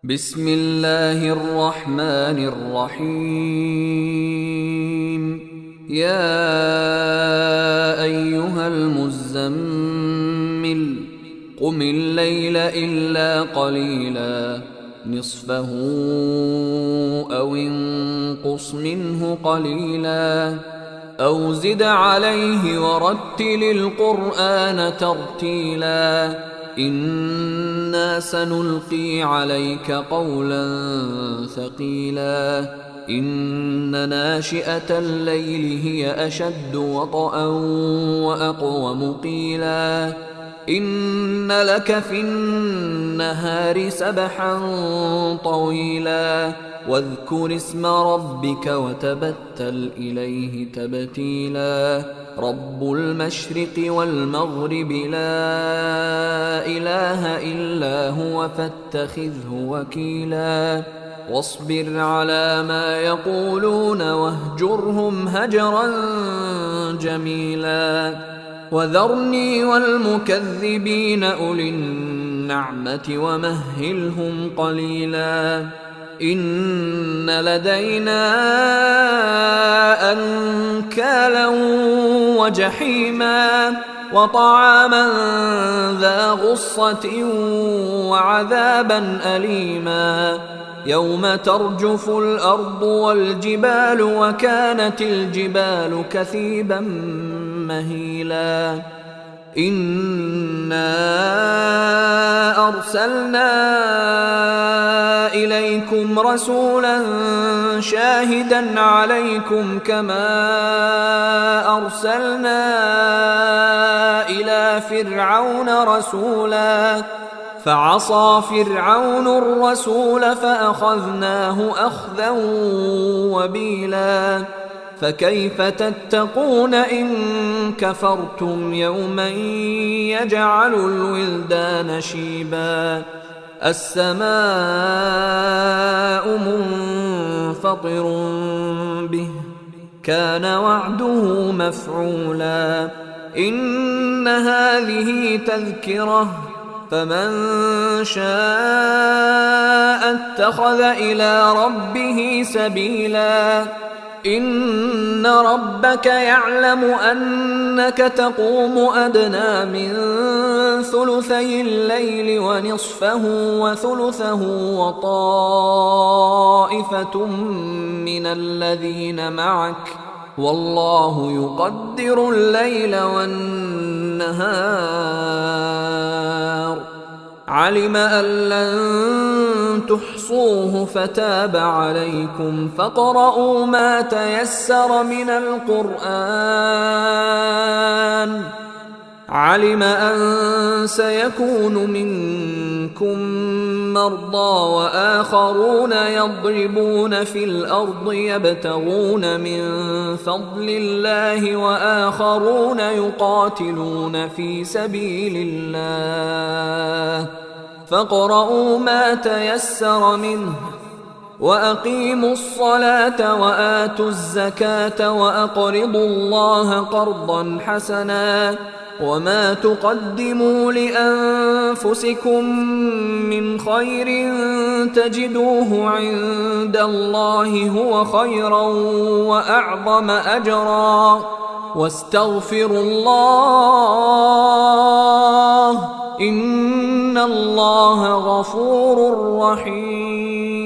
بسم الله الرحمن الرحيم. يا أيها المزمل قم الليل إلا قليلا نصفه أو انقص منه قليلا أو زد عليه ورتل القرآن ترتيلا إنا سنلقي عليك قولا ثقيلا إن ناشئة الليل هي أشد وطئا وأقوم قيلا إن لك في النهار سبحا طويلا واذكر اسم ربك وتبتل إليه تبتيلا رب المشرق والمغرب لا إله إلا هو فاتخذه وكيلا واصبر على ما يقولون واهجرهم هجرا جميلا وذرني والمكذبين أولي النعمة ومهلهم قليلا إن لدينا أنكالا وجحيما وطعاما ذا غصة وعذابا أليما يوم ترجف الأرض والجبال وكانت الجبال كثيبا مهيلا إنا أرسلنا إليكم رسولا شاهدا عليكم كما أرسلنا إلى فرعون رسولا فعصى فرعون الرسول فأخذناه أخذا وبيلا فكيف تتقون إن كفرتم يوما يجعل الولدان شيبا السماء منفطر به كان وعده مفعولا إن هذه تذكرة فمن شاء اتخذ إلى ربه سبيلا إن ربك يعلم أنك تقوم أدنى من ثلثي الليل ونصفه وثلثه وطائفة من الذين معك والله يقدر الليل والنهار علم أن لن تحصوه فتاب عليكم فاقرؤوا ما تيسر من القرآن علم أن سيكون منكم مرضى وآخرون يضربون في الأرض يبتغون من فضل الله وآخرون يقاتلون في سبيل الله فاقرؤوا ما تيسر منه وأقيموا الصلاة وآتوا الزكاة وأقرضوا الله قرضا حسنا وما تقدموا لأنفسكم من خير تجدوه عند الله هو خيرا وأعظم أجرا واستغفروا الله إن الله غفور رحيم.